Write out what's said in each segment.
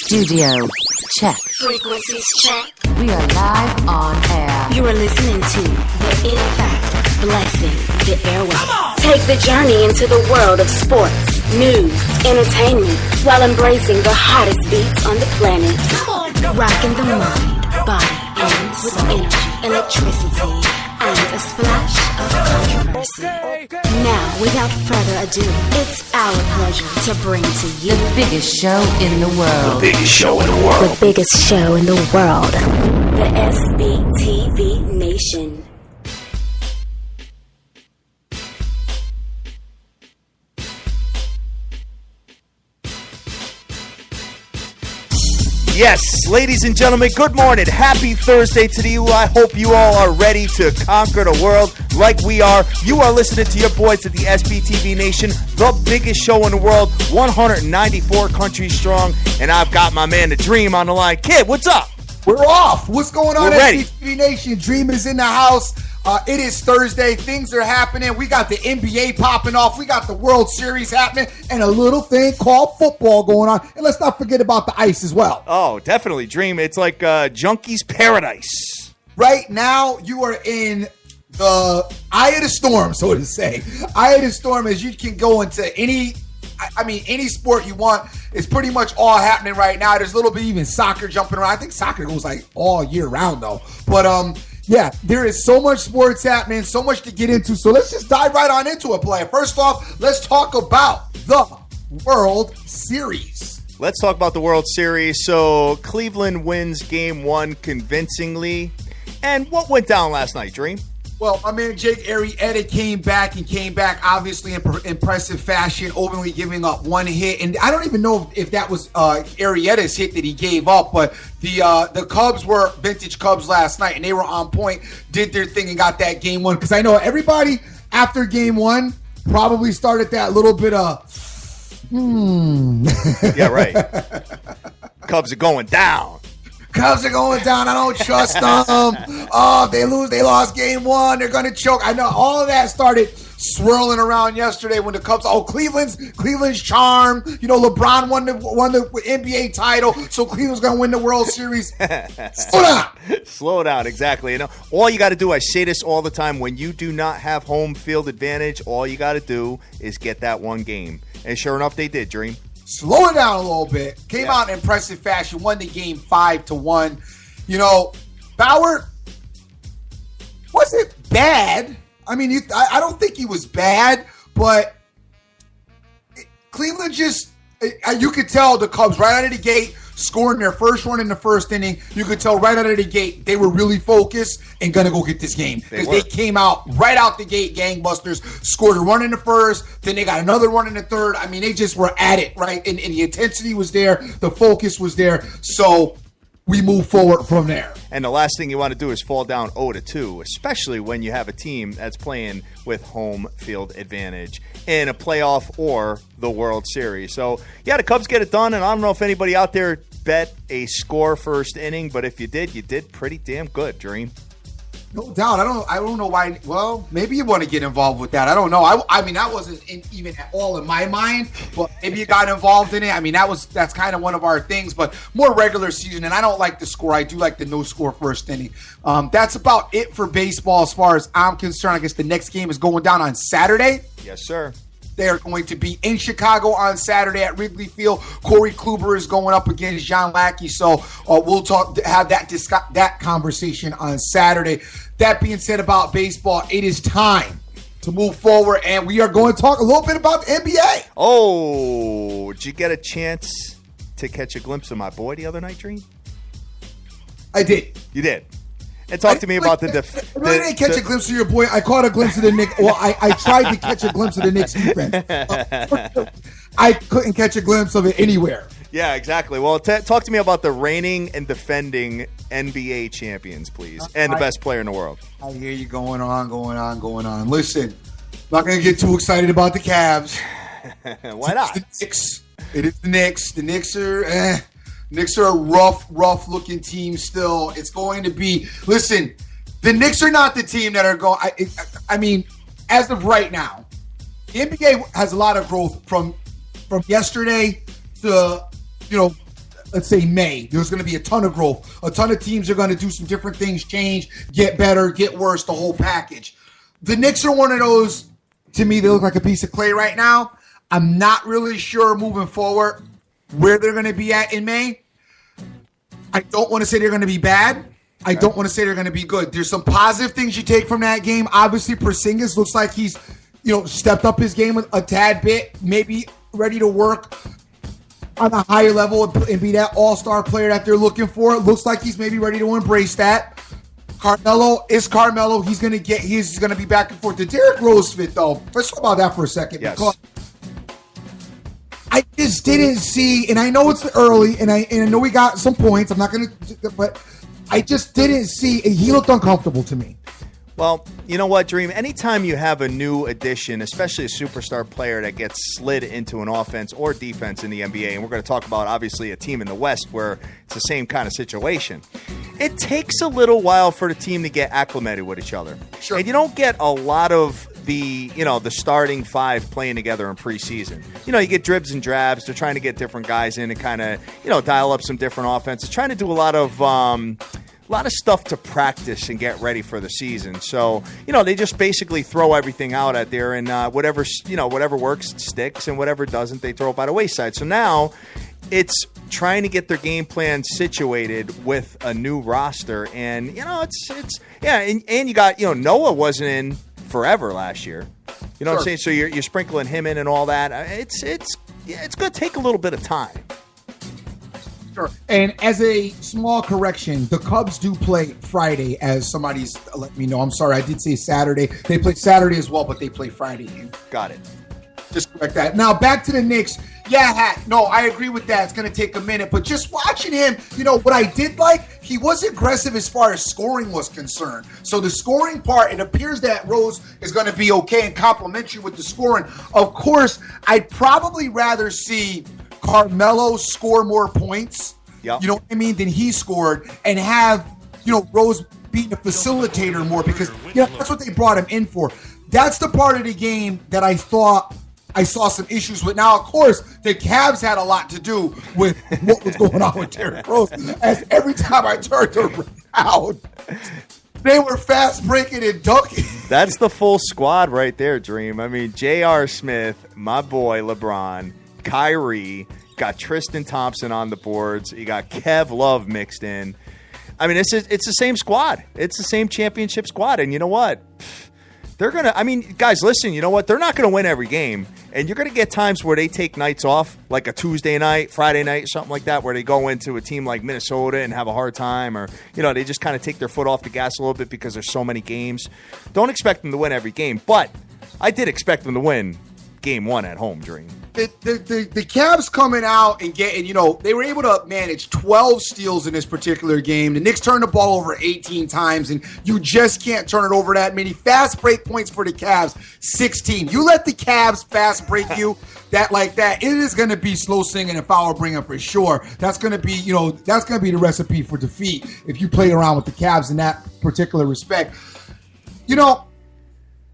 Studio check. Frequencies check. We are live on air. You are listening to the In Fact Blessing the Airwaves. Take the journey into the world of sports, news, entertainment, while embracing the hottest beats on the planet. Rocking the mind, body, and with energy, electricity, and a splash of controversy. Now, without further ado, it's our pleasure to bring to you the biggest show in the world. The biggest show in the world. The biggest show in the world. The SBTV Nation. Yes, ladies and gentlemen, good morning. Happy Thursday to you. I hope you all are ready to conquer the world like we are. You are listening to your boys at the SBTV Nation, the biggest show in the world, 194 countries strong, and I've got my man, The Dream, on the line. Kid, what's up? We're off. What's going on, We're ready. SBTV Nation? Dream is in the house. It is Thursday. Things are happening. We got the NBA popping off. We got the World Series happening and a little thing called football going on. And let's not forget about the ice as well. Oh, definitely, Dream. It's like Junkie's Paradise. Right now, you are in the eye of the storm, so to say. Eye of the storm is you can go into any sport you want. It's pretty much all happening right now. There's a little bit even soccer jumping around. I think soccer goes like all year round, though. But, yeah, there is so much sports happening, so much to get into. So let's just dive right on into it, player. First off, let's talk about the World Series. Let's talk about the World Series. So Cleveland wins Game 1 convincingly. And what went down last night, Dream? Well, my man Jake Arrieta came back obviously in impressive fashion, openly giving up one hit. And I don't even know if that was Arrieta's hit that he gave up, but the Cubs were vintage Cubs last night, and they were on point, did their thing, and got that Game 1. Because I know everybody after Game 1 probably started that little bit of, Yeah, right. Cubs are going down. Cubs are going down. I don't trust them. Oh, if they lose, they lost Game 1. They're going to choke. I know all of that started swirling around yesterday when the Cubs. Oh, Cleveland's charm. You know, LeBron won the NBA title, so Cleveland's going to win the World Series. Slow down. Slow down, exactly. You know, all you got to do, I say this all the time, when you do not have home field advantage, all you got to do is get that one game. And sure enough, they did, Dream. Slow it down a little bit. Came out in impressive fashion. Won the game 5-1. You know, Bauer wasn't bad. I mean, I don't think he was bad, but Cleveland just, you could tell the Cubs right out of the gate, scoring their first run in the first inning. You could tell right out of the gate they were really focused and going to go get this game. Because they came out right out the gate, gangbusters, scored a run in the first, then they got another run in the third. I mean, they just were at it, right? And the intensity was there. The focus was there. So we move forward from there. And the last thing you want to do is fall down 0-2, especially when you have a team that's playing with home field advantage in a playoff or the World Series. So, yeah, the Cubs get it done, and I don't know if anybody out there bet a score first inning, but if you did pretty damn good, Dream. No doubt. I don't know why. Well, maybe you want to get involved with that. I don't know. I mean, that wasn't even at all in my mind, but maybe you got involved in it. I mean, that's kind of one of our things, but more regular season. And I don't like the score. I do like the no score first inning. That's about it for baseball as far as I'm concerned. I guess the next game is going down on Saturday. Yes, sir. They're going to be in Chicago on Saturday at Wrigley Field. Corey Kluber is going up against John Lackey, so we'll have that conversation on Saturday. That being said about baseball, it is time to move forward, and we are going to talk a little bit about the NBA. Oh, did you get a chance to catch a glimpse of my boy the other night, Dream? I did. You did. And talk to me about the I didn't catch a glimpse of your boy. I caught a glimpse of the Knicks. Well, I tried to catch a glimpse of the Knicks defense. I couldn't catch a glimpse of it anywhere. Yeah, exactly. Well, talk to me about the reigning and defending NBA champions, please, and the best player in the world. I hear you going on. Listen, I'm not going to get too excited about the Cavs. Why not? It is the Knicks. The Knicks are a rough-looking team still. It's going to be – listen, the Knicks are not the team that are going – I mean, as of right now, the NBA has a lot of growth from yesterday to, let's say May, there's going to be a ton of growth. A ton of teams are going to do some different things, change, get better, get worse, the whole package. The Knicks are one of those, to me, they look like a piece of clay right now. I'm not really sure moving forward where they're going to be at in May. I don't want to say they're going to be bad. I don't want to say they're going to be good. There's some positive things you take from that game. Obviously, Porzingis looks like he's, stepped up his game a tad bit, maybe ready to work on a higher level and be that all-star player that they're looking for. It looks like he's maybe ready to embrace that. Carmelo. He's going to be back and forth. The Derrick Rose fit, though. Let's talk about that for a second. Yes. Because I just didn't see, and I know it's early, and I know we got some points. I'm not going to, but I just didn't see. He looked uncomfortable to me. Well, you know what, Dream? Anytime you have a new addition, especially a superstar player that gets slid into an offense or defense in the NBA, and we're going to talk about, obviously, a team in the West where it's the same kind of situation, it takes a little while for the team to get acclimated with each other. Sure. And you don't get a lot of the starting five playing together in preseason. You get dribs and drabs. They're trying to get different guys in and kind of, dial up some different offenses, trying to do a lot of stuff to practice and get ready for the season. So, they just basically throw everything out there, and whatever works sticks, and whatever doesn't, they throw it by the wayside. So now it's trying to get their game plan situated with a new roster. And, and you got, Noah wasn't in forever last year. You know what I'm saying? So you're sprinkling him in and all that. It's going to take a little bit of time. Sure. And as a small correction, the Cubs do play Friday, as somebody's let me know. I'm sorry, I did say Saturday. They play Saturday as well, but they play Friday. Got it. Just correct that. Now, back to the Knicks. Yeah, no, I agree with that. It's going to take a minute. But just watching him, what I did like, he was aggressive as far as scoring was concerned. So the scoring part, it appears that Rose is going to be okay and complimentary with the scoring. Of course, I'd probably rather see Carmelo score more points, yep, you know what I mean, than he scored, and have, Rose being a facilitator more, because that's what they brought him in for. That's the part of the game that I thought I saw some issues with. Now, of course, the Cavs had a lot to do with what was going on with Derrick Rose, as every time I turned around, they were fast breaking and dunking. That's the full squad right there, Dream. I mean, J.R. Smith, my boy LeBron, Kyrie, got Tristan Thompson on the boards. You got Kev Love mixed in. I mean, it's the same squad. It's the same championship squad. And you know what? They're going to – guys, listen, you know what? They're not going to win every game. And you're going to get times where they take nights off, like a Tuesday night, Friday night, something like that, where they go into a team like Minnesota and have a hard time, or, they just kind of take their foot off the gas a little bit because there's so many games. Don't expect them to win every game. But I did expect them to win game one at home, Dream. The Cavs coming out and getting, they were able to manage 12 steals in this particular game. The Knicks turned the ball over 18 times, and you just can't turn it over that many. Fast break points for the Cavs, 16. You let the Cavs fast break you like that, it is going to be slow singing and foul bringing for sure. That's going to be, that's going to be the recipe for defeat if you play around with the Cavs in that particular respect.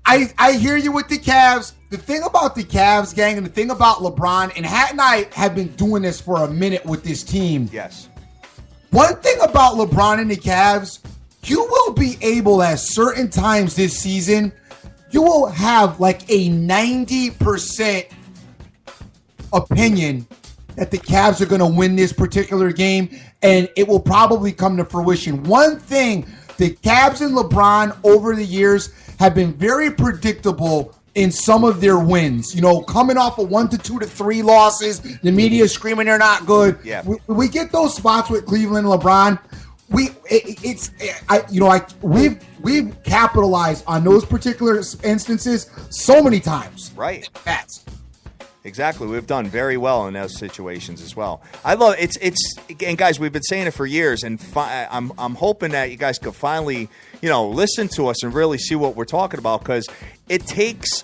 I hear you with the Cavs. The thing about the Cavs, gang, and the thing about LeBron, and Hat and I have been doing this for a minute with this team. Yes. One thing about LeBron and the Cavs, you will be able at certain times this season, you will have like a 90% opinion that the Cavs are going to win this particular game, and it will probably come to fruition. One thing, the Cavs and LeBron over the years have been very predictable in some of their wins. Coming off of 1 to 2 to 3 losses, the media screaming they're not good. Yeah. We get those spots with Cleveland and LeBron. We've capitalized on those particular instances so many times. Right. Fast. Exactly. We've done very well in those situations as well. I love it's and guys, we've been saying it for years, and I'm hoping that you guys could finally, listen to us and really see what we're talking about, because it takes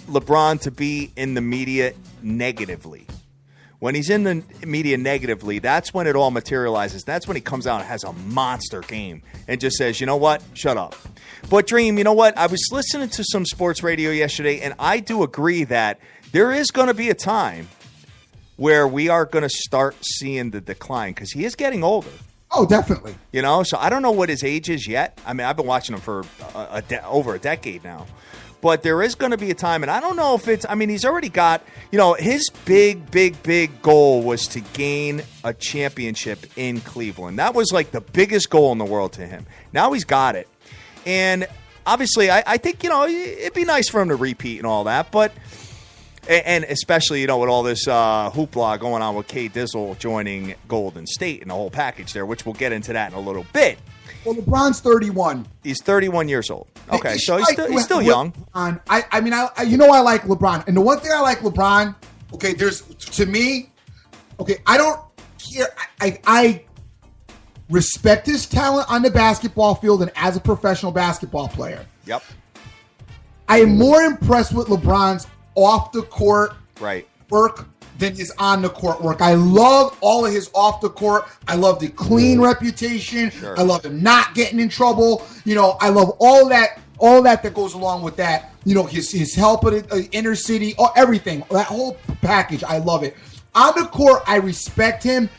LeBron to be in the media negatively. When he's in the media negatively, that's when it all materializes. That's when he comes out and has a monster game and just says, you know what? Shut up. But Dream, you know what? I was listening to some sports radio yesterday, and I do agree that there is going to be a time where we are going to start seeing the decline because he is getting older. Oh, definitely. You know, so I don't know what his age is yet. I mean, I've been watching him for over a decade now. But there is going to be a time, and I don't know if it's – I mean, he's already got – you know, his big goal was to gain a championship in Cleveland. That was like the biggest goal in the world to him. Now he's got it. And obviously, I think, you know, it'd be nice for him to repeat and all that. But – and especially, you know, with all this hoopla going on with K. Dizzle joining Golden State and the whole package there, which we'll get into that in a little bit. Well, LeBron's 31. He's 31 years old. Okay, so he's still young. I like LeBron. And the one thing I like LeBron, okay, I don't care. I respect his talent on the basketball field and as a professional basketball player. Yep. I am more impressed with LeBron's off the court work than his on the court work. I love all of his off the court. I love the clean reputation. Sure. I love him not getting in trouble. You know, I love all that goes along with that. You know, his help at the inner city, everything, that whole package. I love it. On the court, I respect him.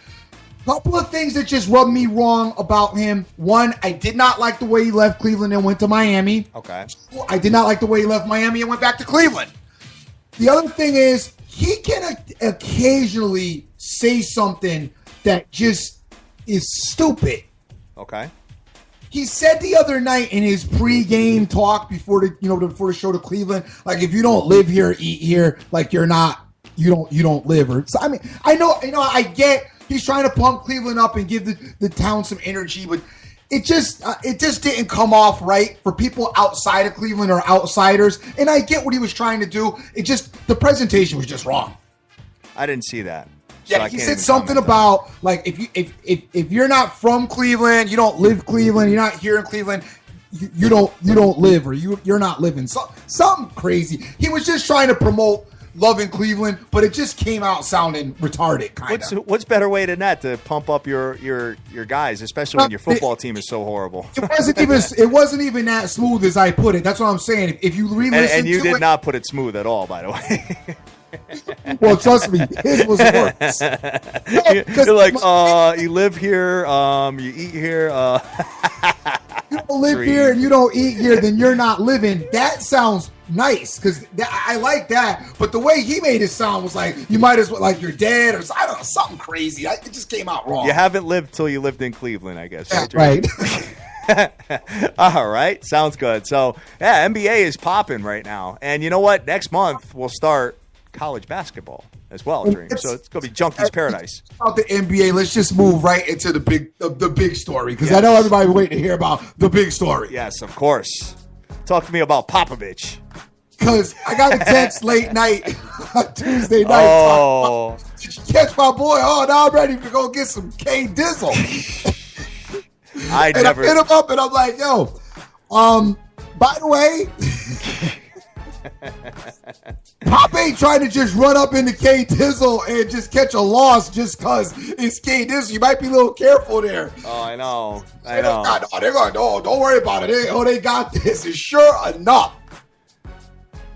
Couple of things that just rubbed me wrong about him. One, I did not like the way he left Cleveland and went to Miami. Okay. I did not like the way he left Miami and went back to Cleveland. The other thing is, he can occasionally say something that just is stupid. Okay. He said the other night in his pregame talk before the show to Cleveland, like, if you don't live here, eat here, like you don't live. Or so, I mean, I get he's trying to pump Cleveland up and give the town some energy, but it just didn't come off right for people outside of Cleveland or outsiders. And I get what he was trying to do. The presentation was just wrong. I didn't see that. So yeah, he said something about, like, if you're not from Cleveland, you don't live Cleveland, you're not here in Cleveland, you don't live, or you're not living. So, something crazy. He was just trying to promote loving Cleveland, but it just came out sounding retarded, kind of. What's better way than that to pump up your guys, especially when your football team is so horrible? It wasn't even that smooth as I put it. That's what I'm saying. If you re-listen and you did not put it smooth at all, by the way. Well, trust me, his was worse. You're like, you live here, you eat here. You don't live here and you don't eat here, then you're not living. That sounds nice, because I like that. But the way he made it sound was like, you might as well, like, you're dead, or I don't know, something crazy. It just came out wrong. You haven't lived till you lived in Cleveland, I guess. Yeah, right. All right. Sounds good. So, yeah, NBA is popping right now. And you know what? Next month we'll start college basketball as well, Dream. So it's going to be Junkie's Paradise. About the NBA, let's just move right into the big story, because I know everybody waiting to hear about the big story. Yes, of course. Talk to me about Popovich. Because I got a text late night, Tuesday night. Oh. Did you catch my boy? Oh, now I'm ready to go get some K Dizzle. I hit him up and I'm like, yo, by the way, Pop ain't trying to just run up into K Dizzle and just catch a loss just because it's K Dizzle. You might be a little careful there. Oh, I know. Don't worry about it. They got this. And sure enough,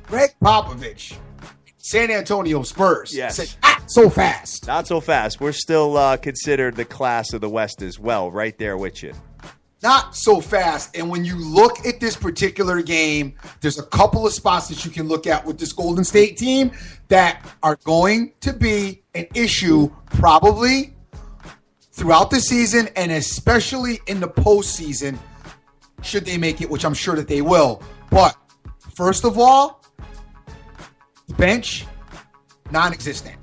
Greg Popovich, San Antonio Spurs, said, not so fast. Not so fast. We're still considered the class of the West as well, right there with you. Not so fast. And when you look at this particular game, there's a couple of spots that you can look at with this Golden State team that are going to be an issue probably throughout the season, and especially in the postseason, should they make it, which I'm sure that they will. But first of all, the bench, non-existent.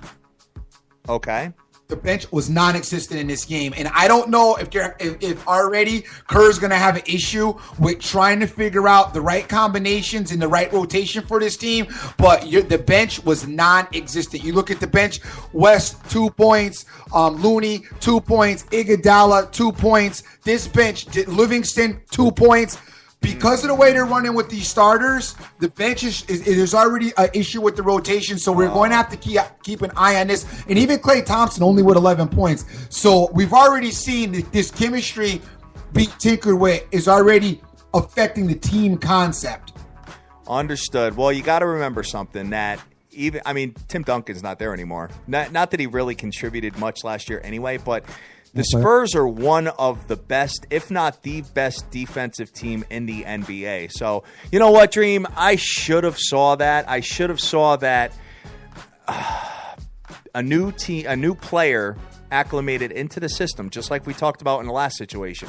Okay. The bench was non-existent in this game. And I don't know if already Kerr's going to have an issue with trying to figure out the right combinations and the right rotation for this team. But the bench was non-existent. You look at the bench, West, 2 points. Looney, 2 points. Iguodala, 2 points. This bench, Livingston, 2 points. Because of the way they're running with these starters, the bench there's already an issue with the rotation, so we're going to have to keep an eye on this. And even Klay Thompson only with 11 points. So we've already seen that this chemistry being tinkered with is already affecting the team concept. Understood. Well, you got to remember something, that Tim Duncan's not there anymore. Not that he really contributed much last year anyway, but the Spurs are one of the best, if not the best, defensive team in the NBA. So, you know what, Dream? I should have saw that. A new player acclimated into the system, just like we talked about in the last situation.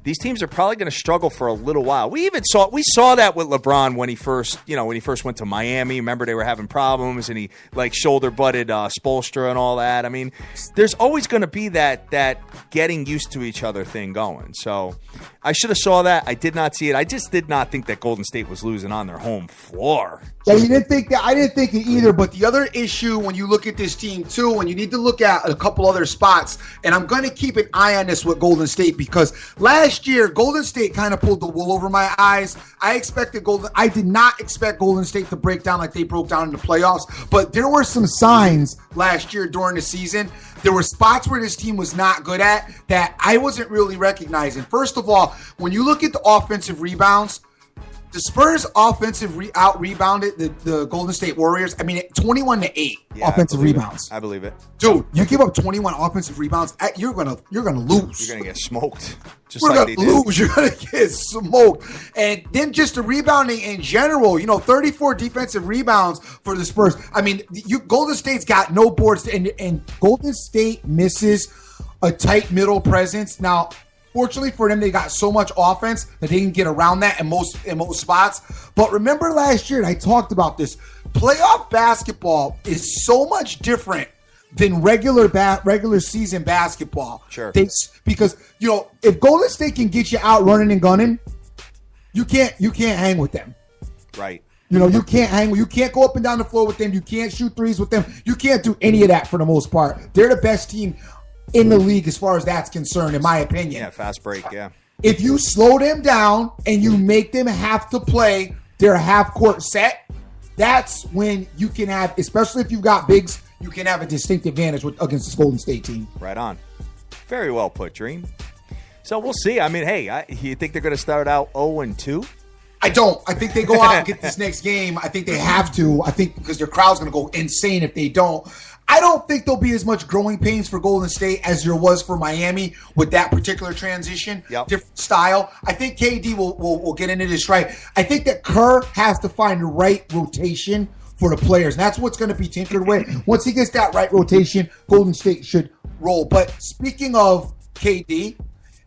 These teams are probably going to struggle for a little while. We saw that with LeBron when he first went to Miami. Remember, they were having problems, and he shoulder butted Spoelstra and all that. I mean, there's always going to be that getting used to each other thing going. So I should have saw that. I did not see it. I just did not think that Golden State was losing on their home floor. Yeah, you didn't think that. I didn't think it either. But the other issue when you look at this team too, when you need to look at a couple other spots, and I'm going to keep an eye on this with Golden State because last year Golden State kind of pulled the wool over my eyes. I did not expect Golden State to break down like they broke down in the playoffs. But there were some signs last year during the season. There were spots where this team was not good at that I wasn't really recognizing. First of all, when you look at the offensive rebounds, the Spurs out-rebounded the Golden State Warriors. 21-8 offensive rebounds. I believe it. Dude, you give up 21 offensive rebounds, you're gonna lose. You're gonna get smoked. You're gonna get smoked. And then just the rebounding in general, 34 defensive rebounds for the Spurs. Golden State's got no boards, and Golden State misses a tight middle presence. Now, fortunately for them, they got so much offense that they can get around that in most spots. But remember last year, and I talked about this, playoff basketball is so much different than regular season basketball. Sure. Because if Golden State can get you out running and gunning, you can't hang with them. Right. You can't go up and down the floor with them. You can't shoot threes with them. You can't do any of that for the most part. They're the best team in the league as far as that's concerned, in my opinion. Yeah, fast break, yeah. If you slow them down and you make them have to play their half-court set, that's when you can have, especially if you've got bigs, you can have a distinct advantage against this Golden State team. Right on. Very well put, Dream. So we'll see. You think they're going to start out 0-2? I don't. I think they go out and get this next game. I think they have to. I think because their crowd's going to go insane if they don't. I don't think there'll be as much growing pains for Golden State as there was for Miami with that particular transition. Yep. Different style. I think KD will get into this right. I think that Kerr has to find the right rotation for the players. And that's what's going to be tinkered with. Once he gets that right rotation, Golden State should roll. But speaking of KD,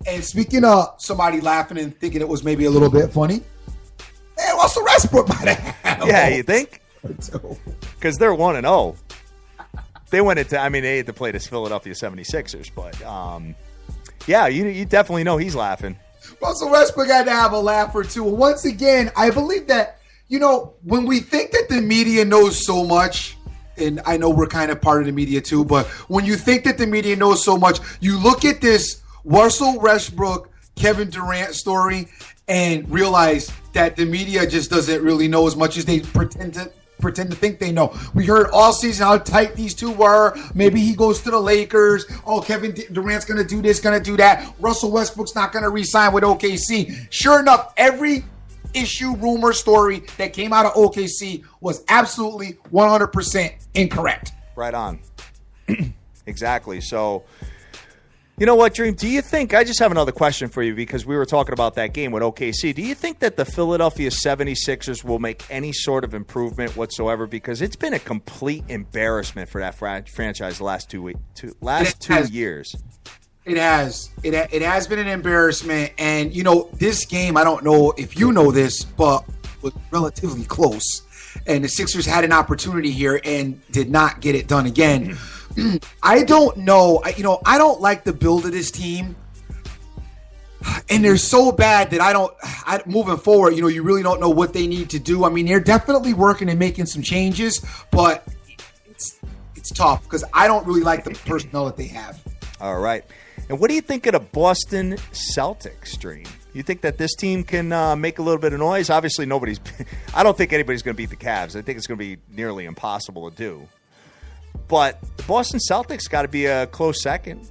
and speaking of somebody laughing and thinking it was maybe a little bit funny, Russell Westbrook might have. Yeah, you think? Because they're 1-0. They went into, they had to play this Philadelphia 76ers, but yeah, you definitely know he's laughing. Russell Westbrook had to have a laugh or two. Once again, I believe that, when we think that the media knows so much, and I know we're kind of part of the media too, but when you think that the media knows so much, you look at this Russell Westbrook, Kevin Durant story and realize that the media just doesn't really know as much as they pretend to think they know. We heard all season how tight these two were. Maybe he goes to the Lakers. Oh, Kevin Durant's going to do this, going to do that. Russell Westbrook's not going to re-sign with OKC. Sure enough, every issue, rumor, story that came out of OKC was absolutely 100% incorrect. Right on. Exactly. So, you know what, Dream? Do you think, I just have another question for you because we were talking about that game with OKC. Do you think that the Philadelphia 76ers will make any sort of improvement whatsoever? Because it's been a complete embarrassment for that franchise the last two years. It has. It has been an embarrassment. And, this game, I don't know if you know this, but was relatively close. And the Sixers had an opportunity here and did not get it done again. I don't know. I don't like the build of this team. And they're so bad that moving forward, you really don't know what they need to do. They're definitely working and making some changes, but it's tough because I don't really like the personnel that they have. All right. And what do you think of the Boston Celtics, Dream? You think that this team can make a little bit of noise? Obviously, I don't think anybody's going to beat the Cavs. I think it's going to be nearly impossible to do. But the Boston Celtics got to be a close second.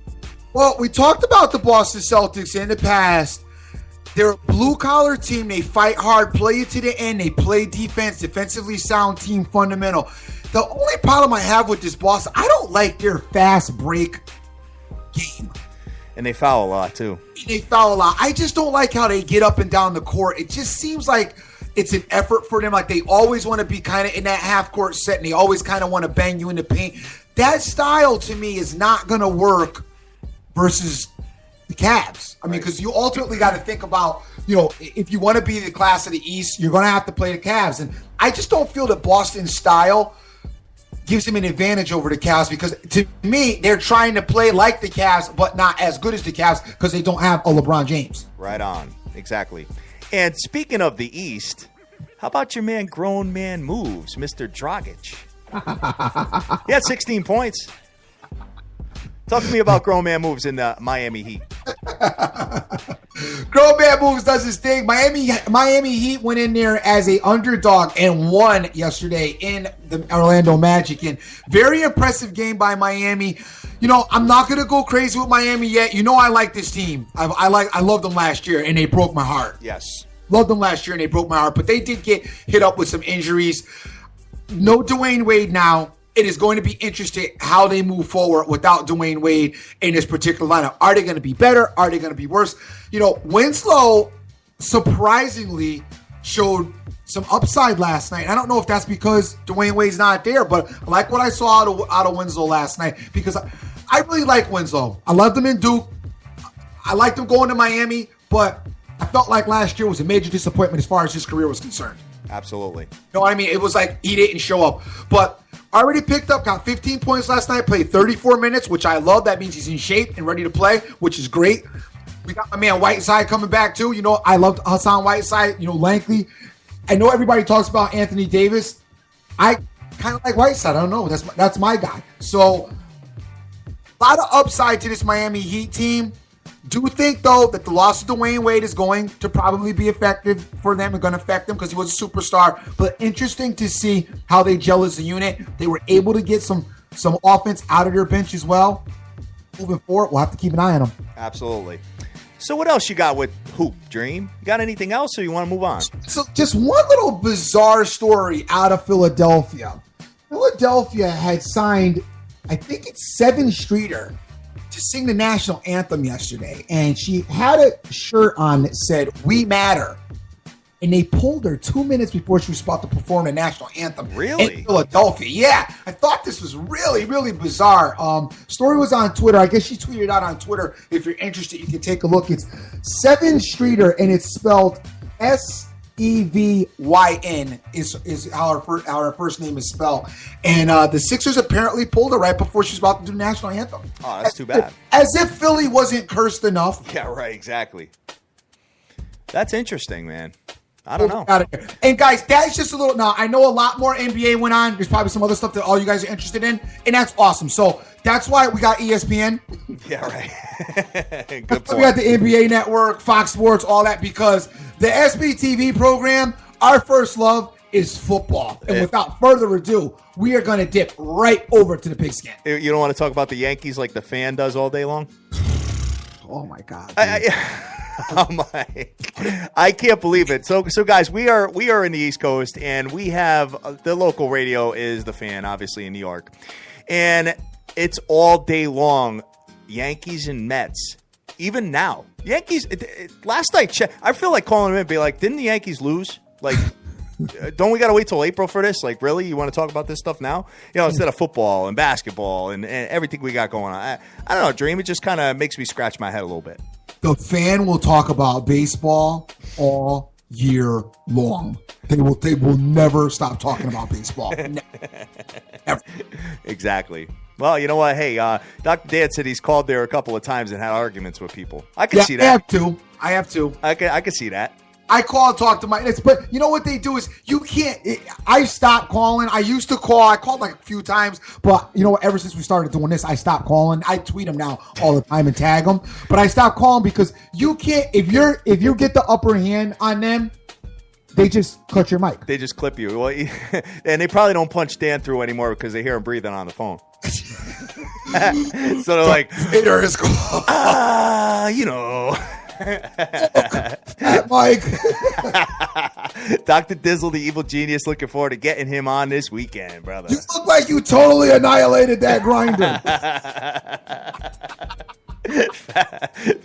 Well, we talked about the Boston Celtics in the past. They're a blue-collar team. They fight hard, play it to the end. They play defense, defensively sound team, fundamental. The only problem I have with this Boston, I don't like their fast break game. And they foul a lot, too. They foul a lot. I just don't like how they get up and down the court. It just seems like it's an effort for them. Like they always want to be kind of in that half-court set, and they always kind of want to bang you in the paint. That style, to me, is not going to work versus the Cavs. I mean, because you ultimately got to think about, if you want to be the class of the East, you're going to have to play the Cavs. And I just don't feel that Boston's style gives them an advantage over the Cavs, because to me, they're trying to play like the Cavs, but not as good as the Cavs because they don't have a LeBron James. Right on. Exactly. And speaking of the East, how about your man, Grown Man Moves, Mr. Dragic? He had 16 points. Talk to me about Grown Man Moves in the Miami Heat. Grown Man Moves does his thing. Miami Heat went in there as a underdog and won yesterday in the Orlando Magic. And very impressive game by Miami. I'm not going to go crazy with Miami yet. I like this team. I loved them last year, and they broke my heart. Yes. Loved them last year, and they broke my heart. But they did get hit up with some injuries. No Dwayne Wade now. It is going to be interesting how they move forward without Dwayne Wade in this particular lineup. Are they going to be better? Are they going to be worse? Winslow surprisingly showed some upside last night. I don't know if that's because Dwayne Wade's not there, but I like what I saw out of Winslow last night, because I really like Winslow. I loved him in Duke. I liked him going to Miami, but I felt like last year was a major disappointment as far as his career was concerned. Absolutely. You know what I mean? It was like he didn't show up. But already picked up, got 15 points last night, played 34 minutes, which I love. That means he's in shape and ready to play, which is great. We got my man Whiteside coming back too. I loved Hassan Whiteside, lengthy. I know everybody talks about Anthony Davis. I kind of like Whiteside. I don't know. That's my guy. So a lot of upside to this Miami Heat team. Do think, though, that the loss of Dwayne Wade is going to probably be effective for them and going to affect them because he was a superstar. But interesting to see how they gel as a unit. They were able to get some offense out of their bench as well. Moving forward, we'll have to keep an eye on them. Absolutely. So what else you got with Hoop, Dream? You got anything else, or you want to move on? So just one little bizarre story out of Philadelphia. Philadelphia had signed, I think it's 7 Streeter, to sing the national anthem yesterday, and she had a shirt on that said "We Matter," and they pulled her 2 minutes before she was about to perform the national anthem. Really? In Philadelphia. Yeah, I thought this was really, really bizarre. Story was on Twitter. I guess she tweeted out on Twitter. If you're interested, you can take a look. It's 7 Streeter, and it's spelled Sevyn is how her first name is spelled. And the Sixers apparently pulled her right before she was about to do the national anthem. Oh, that's too bad. As if Philly wasn't cursed enough. Yeah, right, exactly. That's interesting, man. I don't know. And guys, that's just a little. Now, I know a lot more NBA went on. There's probably some other stuff that all you guys are interested in, and that's awesome. So that's why we got ESPN. Yeah, right. Good point. We got the NBA Network, Fox Sports, all that, because the SBTV program, our first love is football. And without further ado, we are going to dip right over to the pigskin. You don't want to talk about the Yankees like the fan does all day long? Oh, my God. I can't believe it. So guys, we are in the East Coast, and we have the local radio is the Fan, obviously in New York, and it's all day long Yankees and Mets. Even now, Yankees. Last night, I feel like calling them in and be like, didn't the Yankees lose? Like, don't we got to wait till April for this? Like, really? You want to talk about this stuff now? Instead of football and basketball and everything we got going on. I don't know, Dream. It just kind of makes me scratch my head a little bit. The Fan will talk about baseball all year long. They will never stop talking about baseball. Never. Exactly. Well, you know what? Hey, Dr. Dan said he's called there a couple of times and had arguments with people. I can see that. I have to. I can see that. I call and talk to but you know what they do is you can't. I stopped calling. I used to call. I called like a few times, but you know what? Ever since we started doing this, I stopped calling. I tweet them now all the time and tag them, but I stopped calling because you can't. If you get the upper hand on them, they just cut your mic. They just clip you. Well, and they probably don't punch Dan through anymore because they hear him breathing on the phone. So they're like, Hater is called. you know. Fat Mike. Dr. Dizzle, the evil genius, looking forward to getting him on this weekend, brother. You look like you totally annihilated that grinder.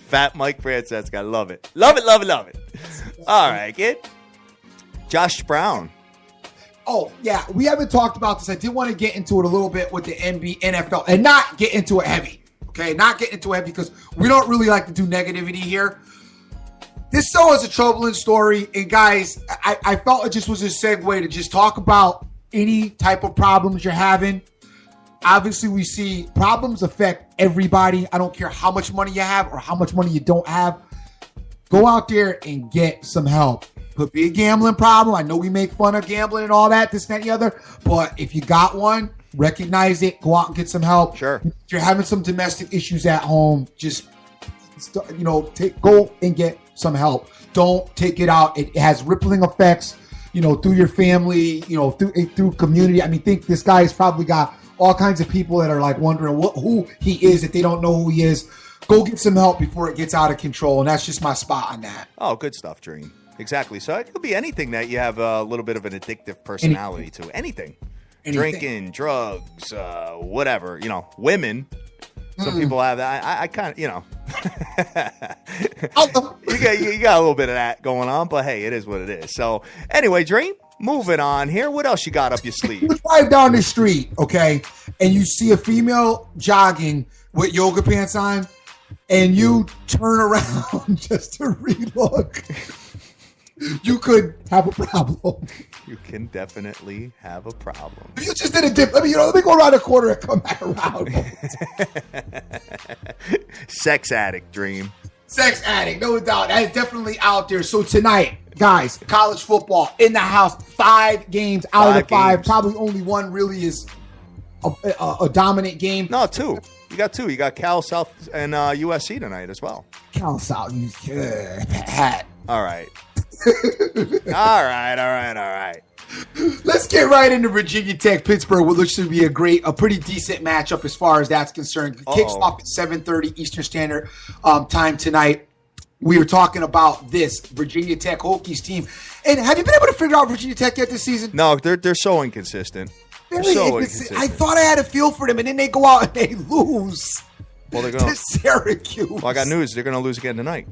Fat Mike Francesca. I love it. Love it, love it, love it. All right, kid. Josh Brown. Oh, yeah. We haven't talked about this. I did want to get into it a little bit with the NFL and not get into it heavy. Okay? Not get into it heavy because we don't really like to do negativity here. This show is a troubling story. And, guys, I felt it just was a segue to just talk about any type of problems you're having. Obviously, we see problems affect everybody. I don't care how much money you have or how much money you don't have. Go out there and get some help. Could be a gambling problem. I know we make fun of gambling and all that, this, that, and the other. But if you got one, recognize it. Go out and get some help. Sure. If you're having some domestic issues at home, just, go and get some help. Don't take it out. It has rippling effects, through your family, through community. I mean, think this guy's probably got all kinds of people that are like wondering who he is if they don't know who he is. Go get some help before it gets out of control. And that's just my spot on that. Oh, good stuff, Dream. Exactly. So it could be anything that you have a little bit of an addictive personality to. Anything. Drinking, drugs, whatever. Women. Some people have that. I kind of, you got a little bit of that going on, but hey, it is what it is. So anyway, Dream, moving on here. What else you got up your sleeve? You drive down the street, okay, and you see a female jogging with yoga pants on, and you turn around just to relook. You could have a problem. You can definitely have a problem. You just did a dip. Let me go around the corner and come back around. Sex addict, Dream. Sex addict, no doubt. That is definitely out there. So tonight, guys, college football in the house. 5 games out of the 5. Probably only one really is a dominant game. No, 2. You got 2. You got Cal South and USC tonight as well. Cal South, hat. All right. All right. Let's get right into Virginia Tech, Pittsburgh, what looks to be a pretty decent matchup as far as that's concerned. It kicks off at 7:30 Eastern Standard Time tonight. We were talking about this Virginia Tech Hokies team. And have you been able to figure out Virginia Tech yet this season? No, they're so inconsistent. I thought I had a feel for them, and then they go out and they lose to Syracuse. Well, I got news. They're going to lose again tonight.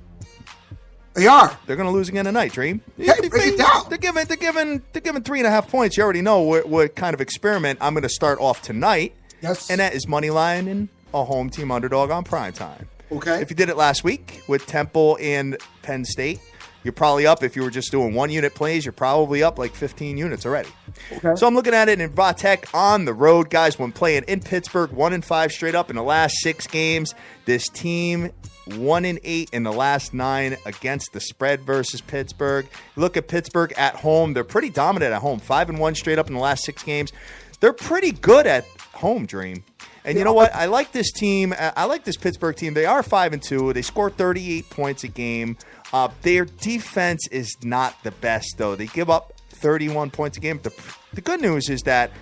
They are. They're going to lose again tonight, Dream. Break it down. They're giving 3.5 points. You already know what kind of experiment I'm going to start off tonight. Yes. And that is money line and a home team underdog on primetime. Okay. If you did it last week with Temple and Penn State, you're probably up. If you were just doing 1-unit plays, you're probably up like 15 units already. Okay. So I'm looking at it in Tech on the road, guys, when playing in Pittsburgh, 1-5 straight up in the last 6 games. This team 1-8 in the last 9 against the spread versus Pittsburgh. Look at Pittsburgh at home. They're pretty dominant at home. 5-1 straight up in the last 6 games. They're pretty good at home, Dream. And you know what? I like this team. I like this Pittsburgh team. They are 5-2. They score 38 points a game. Their defense is not the best, though. They give up 31 points a game. The good news is that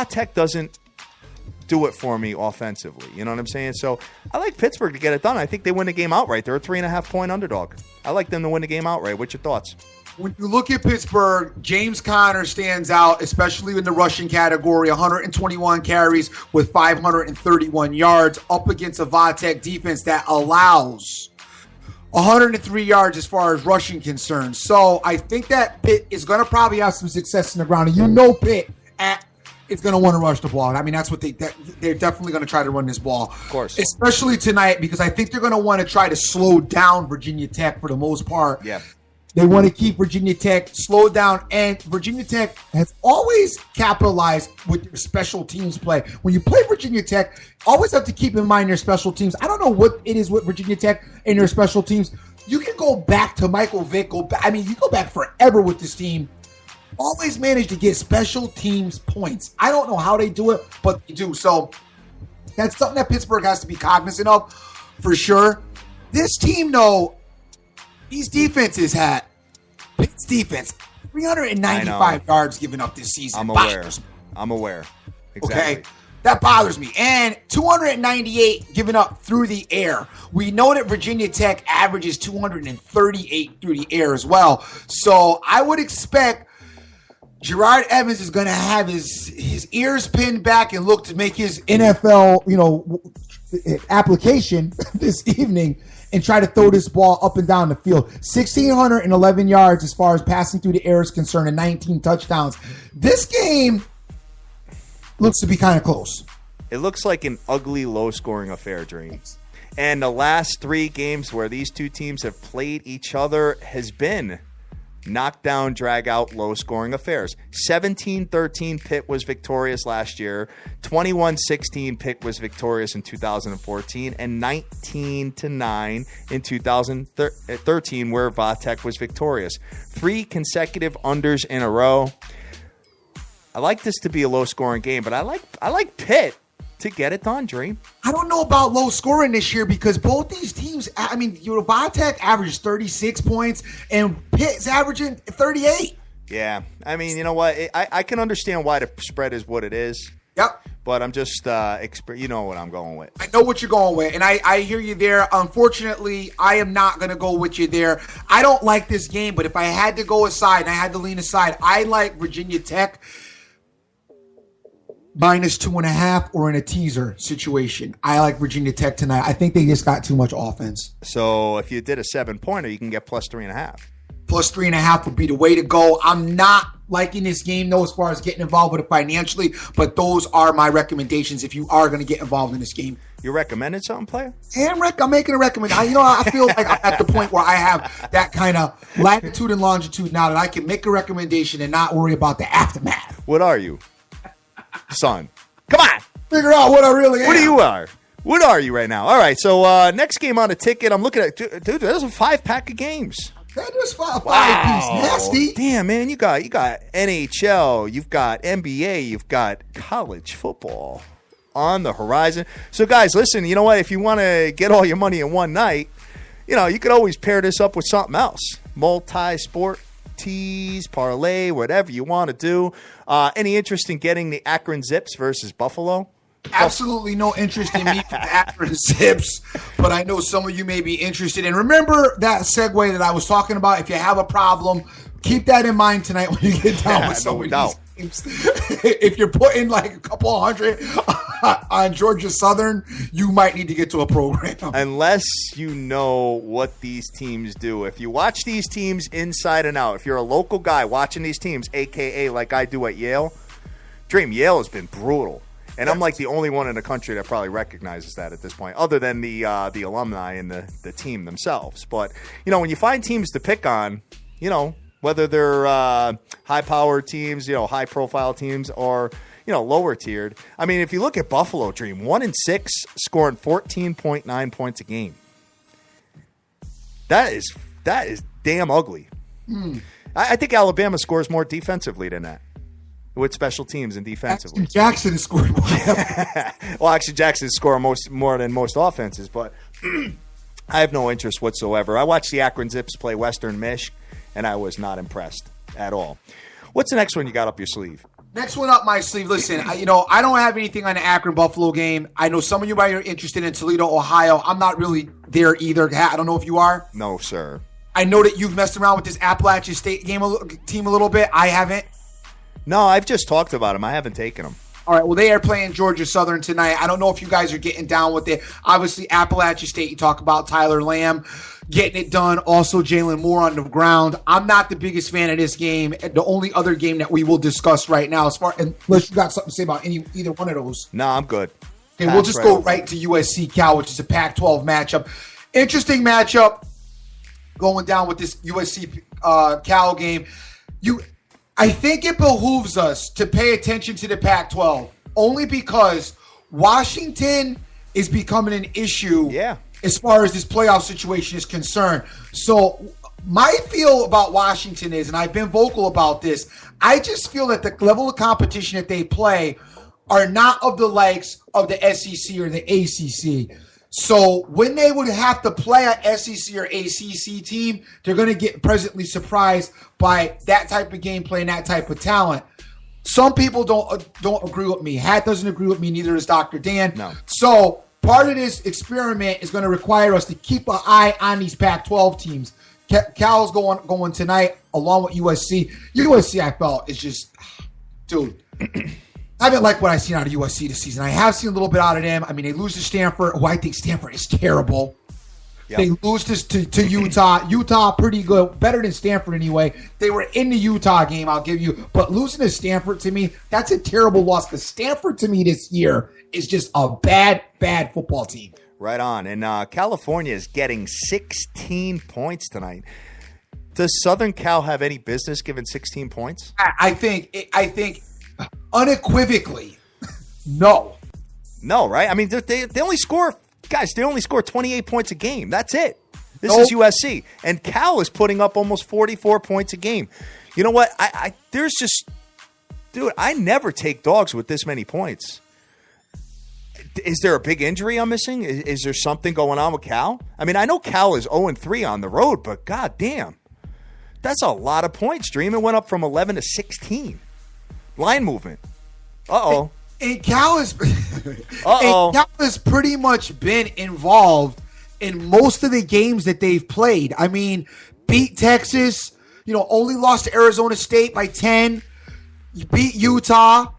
Tech doesn't do it for me offensively. You know what I'm saying? So I like Pittsburgh to get it done. I think they win the game outright. They're a 3.5-point underdog. I like them to win the game outright. What's your thoughts? When you look at Pittsburgh, James Conner stands out, especially in the rushing category. 121 carries with 531 yards up against a Tech defense that allows 103 yards as far as rushing concerns. So I think that Pitt is going to probably have some success in the ground. And Pitt is going to want to rush the ball. I mean, that's what they're definitely going to try to run this ball. Of course. Especially tonight, because I think they're going to want to try to slow down Virginia Tech for the most part. Yeah. They want to keep Virginia Tech slowed down, and Virginia Tech has always capitalized with their special teams play. When you play Virginia Tech, always have to keep in mind their special teams. I don't know what it is with Virginia Tech and their special teams. You can go back to Michael Vick. You go back forever with this team. Always manage to get special teams points. I don't know how they do it, but they do. So that's something that Pittsburgh has to be cognizant of for sure. This team, though, these defenses had Pitt's defense 395 yards given up this season. I'm aware. Exactly. Okay. That bothers me. And 298 given up through the air. We know that Virginia Tech averages 238 through the air as well. So I would expect Gerard Evans is going to have his ears pinned back and look to make his NFL, application this evening and try to throw this ball up and down the field. 1,611 yards as far as passing through the air is concerned and 19 touchdowns. This game looks to be kind of close. It looks like an ugly, low-scoring affair, Dream. And the last 3 games where these two teams have played each other has been knockdown, drag-out, low-scoring affairs. 17-13 Pitt was victorious last year. 21-16 Pitt was victorious in 2014. And 19-9 in 2013 where Vatech was victorious. 3 consecutive unders in a row. I like this to be a low-scoring game, but I like Pitt to get it done, Dream. I don't know about low scoring this year because both these teams, Vatech averages 36 points and Pitt's averaging 38. Yeah. I mean, you know what? I can understand why the spread is what it is. Yep. But I'm just, you know what I'm going with. I know what you're going with, and I hear you there. Unfortunately, I am not going to go with you there. I don't like this game, but if I had to go aside and I had to lean aside, I like Virginia Tech -2.5 or in a teaser situation. I like Virginia Tech tonight. I think they just got too much offense. So if you did a 7-pointer, you can get +3.5. +3.5 would be the way to go. I'm not liking this game, though, as far as getting involved with it financially, but those are my recommendations if you are going to get involved in this game. You recommended something, player? I'm making a recommendation. I feel like I'm at the point where I have that kind of latitude and longitude now that I can make a recommendation and not worry about the aftermath. What are you? Son, come on. Figure out what I really am. What are you right now? All right, so next game on the ticket, I'm looking at, dude, there's a 5-pack of games. That is five piece nasty. Damn, man, you got NHL, you've got NBA, you've got college football on the horizon. So, guys, listen, you know what? If you want to get all your money in one night, you could always pair this up with something else. Multi-sport, tease, parlay, whatever you want to do. Any interest in getting the Akron Zips versus Buffalo? Absolutely no interest in me for the Akron Zips, but I know some of you may be interested. And remember that segue that I was talking about. If you have a problem, keep that in mind tonight when you get down with some of these teams. If you're putting like a couple hundred on Georgia Southern, you might need to get to a program. Unless you know what these teams do. If you watch these teams inside and out, if you're a local guy watching these teams, a.k.a. like I do at Yale, Dream, Yale has been brutal. And I'm like the only one in the country that probably recognizes that at this point, other than the alumni and the team themselves. But, when you find teams to pick on, whether they're high-powered teams, high-profile teams, or, lower-tiered. I mean, if you look at Buffalo, Dream, 1-6, scoring 14.9 points a game. That is damn ugly. I think Alabama scores more defensively than that. With special teams and defensively. Jackson is scoring more. Well, actually, Jackson is scoring more than most offenses, but I have no interest whatsoever. I watched the Akron Zips play Western Mich, and I was not impressed at all. What's the next one you got up your sleeve? Next one up my sleeve. Listen, I don't have anything on the Akron-Buffalo game. I know some of you might be interested in Toledo, Ohio. I'm not really there either. I don't know if you are. No, sir. I know that you've messed around with this Appalachian State team a little bit. I haven't. No, I've just talked about them. I haven't taken them. All right, well, they are playing Georgia Southern tonight. I don't know if you guys are getting down with it. Obviously, Appalachian State, you talk about Tyler Lamb getting it done. Also, Jalen Moore on the ground. I'm not the biggest fan of this game. The only other game that we will discuss right now, unless you got something to say about either one of those. No, I'm good. Okay, we'll just go right to USC Cal, which is a Pac-12 matchup. Interesting matchup going down with this USC Cal game. I think it behooves us to pay attention to the Pac-12 only because Washington is becoming an issue as far as this playoff situation is concerned. So my feel about Washington is, and I've been vocal about this, I just feel that the level of competition that they play are not of the likes of the SEC or the ACC. So when they would have to play an SEC or ACC team, they're going to get pleasantly surprised by that type of gameplay and that type of talent. Some people don't agree with me. Hat doesn't agree with me. Neither does Dr. Dan. No. So part of this experiment is going to require us to keep an eye on these Pac-12 teams. Cal's going tonight along with USC. USC, I felt, is just, dude. I haven't liked what I've seen out of USC this season. I have seen a little bit out of them. I mean, they lose to Stanford, who I think Stanford is terrible. Yep. They lose to Utah. Utah, pretty good. Better than Stanford anyway. They were in the Utah game, I'll give you. But losing to Stanford, to me, that's a terrible loss. Because Stanford, to me, this year is just a bad football team. Right on. And California is getting 16 points tonight. Does Southern Cal have any business giving 16 points? I think unequivocally, no. No, right? I mean, they only score, guys, they only score 28 points a game. That's it. This is USC. And Cal is putting up almost 44 points a game. You know what? I never take dogs with this many points. Is there a big injury I'm missing? Is there something going on with Cal? I mean, I know Cal is 0-3 on the road, but goddamn, that's a lot of points, Dream. It went up from 11 to 16. Line movement. Uh-oh. And Cal has pretty much been involved in most of the games that they've played. I mean, beat Texas, only lost to Arizona State by 10. You beat Utah,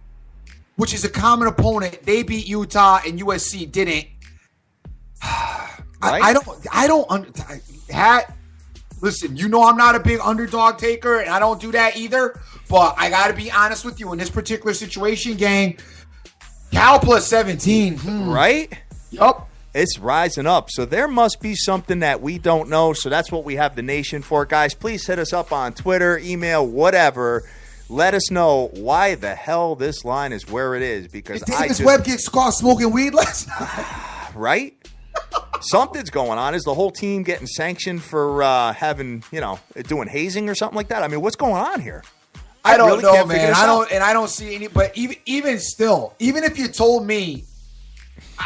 which is a common opponent. They beat Utah and USC didn't. Right? Listen, I'm not a big underdog taker, and I don't do that either. But I got to be honest with you. In this particular situation, gang, Cal plus 17. Right? Yup. It's rising up. So there must be something that we don't know. So that's what we have the nation for. Guys, please hit us up on Twitter, email, whatever. Let us know why the hell this line is where it is. Because Did Davis Webb gets caught smoking weed last night? Right? Something's going on. Is the whole team getting sanctioned for doing hazing or something like that? I mean, what's going on here? I don't know, man. I don't see any. But even still, even if you told me,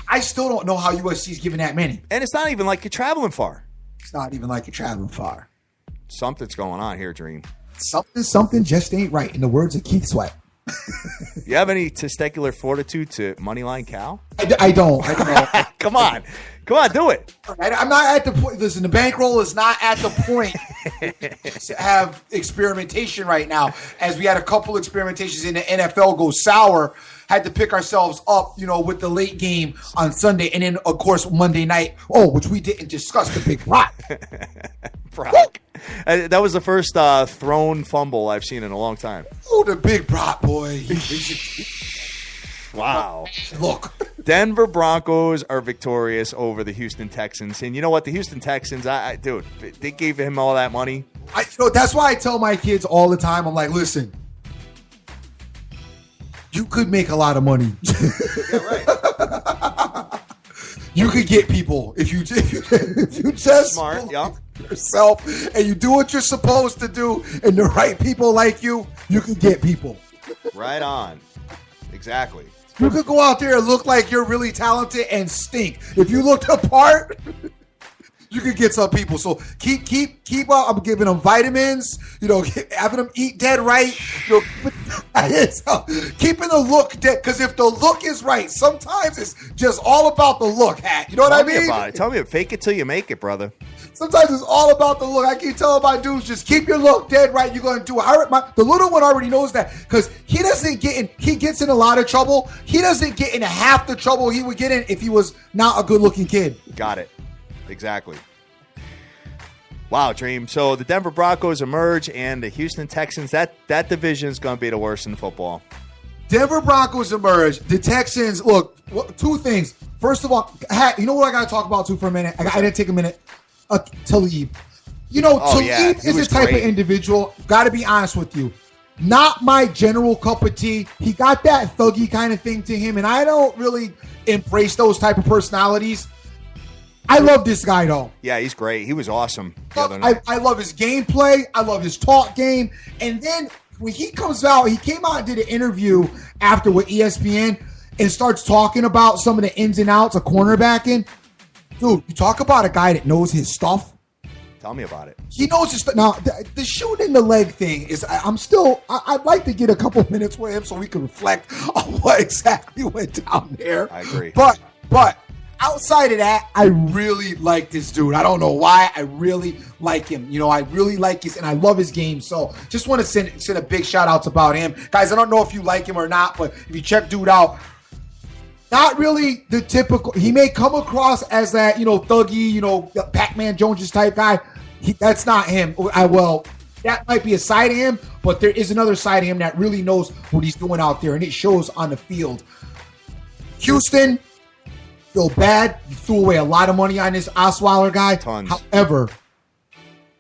I still don't know how USC's giving that many. And it's not even like you're traveling far. It's not even like you're traveling far. Something's going on here, Dream. Something just ain't right. In the words of Keith Sweat. You have any testicular fortitude to Moneyline Cal? I don't. Come on, do it. I'm not at the point. Listen, the bankroll is not at the point to have experimentation right now. As we had a couple experimentations in the NFL go sour, had to pick ourselves up, with the late game on Sunday, and then of course Monday night. Oh, which we didn't discuss, the big rock. Brock. That was the first thrown fumble I've seen in a long time. Oh, the big Brock boy. Wow. Look. Denver Broncos are victorious over the Houston Texans. And you know what? The Houston Texans, dude, they gave him all that money. That's why I tell my kids all the time, I'm like, listen, you could make a lot of money. Yeah, right. You could get people if you just smart, yeah. yourself and you do what you're supposed to do, and the right people like you can get people. Right on. Exactly. You could go out there and look like you're really talented and stink. If you look the part, you could get some people. So keep up. I'm giving them vitamins, having them eat dead right. Keeping the look dead. Because if the look is right, sometimes it's just all about the look, Hat. You know what I mean? Tell me about it. Tell me, fake it till you make it, brother. Sometimes it's all about the look. I keep telling my dudes, just keep your look dead right. You're going to do it. The little one already knows that because he gets in a lot of trouble. He doesn't get into half the trouble he would get in if he was not a good-looking kid. Got it. Exactly. Wow, Dream. So the Denver Broncos emerge, and the Houston Texans, that division is going to be the worst in football. Denver Broncos emerge. The Texans, look, two things. First of all, you know what I got to talk about, too, for a minute? I got to take a minute. Talib. Talib is the type of individual, got to be honest with you, not my general cup of tea. He got that thuggy kind of thing to him, and I don't really embrace those type of personalities. I love this guy, though. Yeah, he's great. He was awesome the other night. I love his gameplay. I love his talk game. And then when he comes out, he came out and did an interview after with ESPN and starts talking about some of the ins and outs of cornerbacking. Dude, you talk about a guy that knows his stuff. Tell me about it. He knows his now the shooting in the leg thing is. I'd like to get a couple minutes with him so we can reflect on what exactly went down there. I agree. But outside of that, I really like this dude. I don't know why. I really like him. I really like and I love his game. So just want to send a big shout outs about him. Guys, I don't know if you like him or not, but if you check dude out, not really the typical. He may come across as that, thuggy, Pac-Man Jones type guy. That's not him. That might be a side of him, but there is another side of him that really knows what he's doing out there, and it shows on the field. Houston, feel bad. You threw away a lot of money on this Osweiler guy. Tons. However,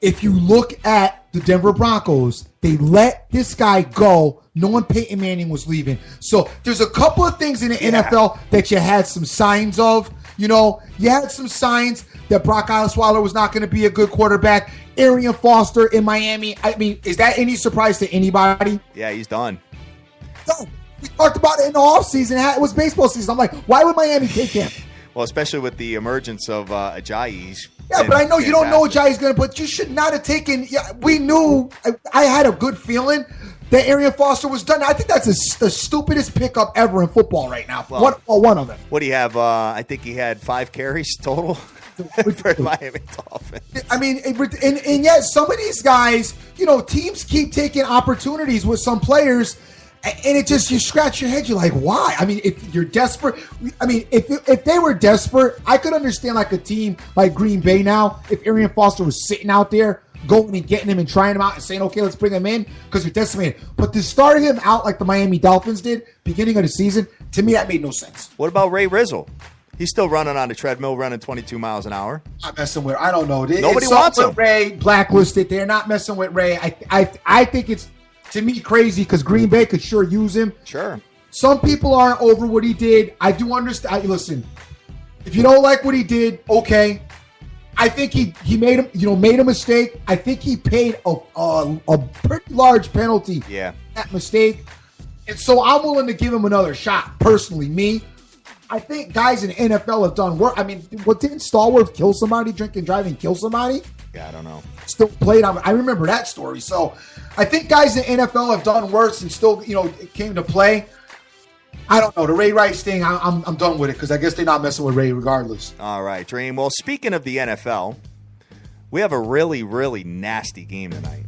if you look at the Denver Broncos, they let this guy go knowing Peyton Manning was leaving. So there's a couple of things in the NFL that you had some signs of. You had some signs that Brock Osweiler was not going to be a good quarterback. Arian Foster in Miami. I mean, is that any surprise to anybody? Yeah, he's done. Done. We talked about it in the offseason. It was baseball season. I'm like, why would Miami take him? Well, especially with the emergence of Ajayi. Yeah, but I know you don't know Ajayi's going to, but you should not have taken. Yeah, we knew. I had a good feeling that Arian Foster was done. I think that's the stupidest pickup ever in football right now. Well, one of them. What do you have? I think he had 5 carries total for Miami Dolphins. I mean, and yet some of these guys, teams keep taking opportunities with some players, and it just, you scratch your head. You're like, why? I mean, if you're desperate, if they were desperate, I could understand like a team like Green Bay now, if Arian Foster was sitting out there, going and getting him and trying him out and saying, okay, let's bring him in because you're decimated. But to start him out like the Miami Dolphins did beginning of the season, to me, that made no sense. What about Ray Rizzo? He's still running on the treadmill, running 22 miles an hour. Not messing with. I don't know. Nobody wants him. Ray blacklisted. They're not messing with Ray. I think it's, to me, crazy because Green Bay could sure use him. Sure. Some people aren't over what he did. I do understand. Listen, if you don't like what he did, okay. I think he made a mistake. I think he paid a pretty large penalty. Yeah. That mistake. And so I'm willing to give him another shot. Personally, me. I think guys in the NFL have done work. I mean, what didn't Stallworth kill somebody, drink and drive and kill somebody? Yeah, I don't know. Still played on. I remember that story. So I think guys in the NFL have done worse and still, it came to play. I don't know. The Ray Rice thing, I'm done with it because I guess they're not messing with Ray regardless. All right, Dream. Well, speaking of the NFL, we have a really, really nasty game tonight.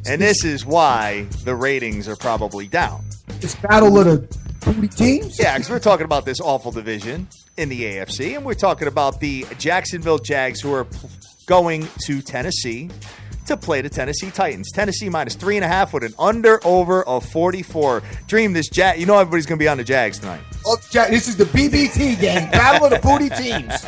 And this is why the ratings are probably down. It's battle of the booty teams? Yeah, because we're talking about this awful division in the AFC, and we're talking about the Jacksonville Jags who are going to Tennessee to play the Tennessee Titans. Tennessee minus 3.5 with an under-over of 44. Dream, this everybody's going to be on the Jags tonight. Oh, this is the BBT game. Battle of the booty teams.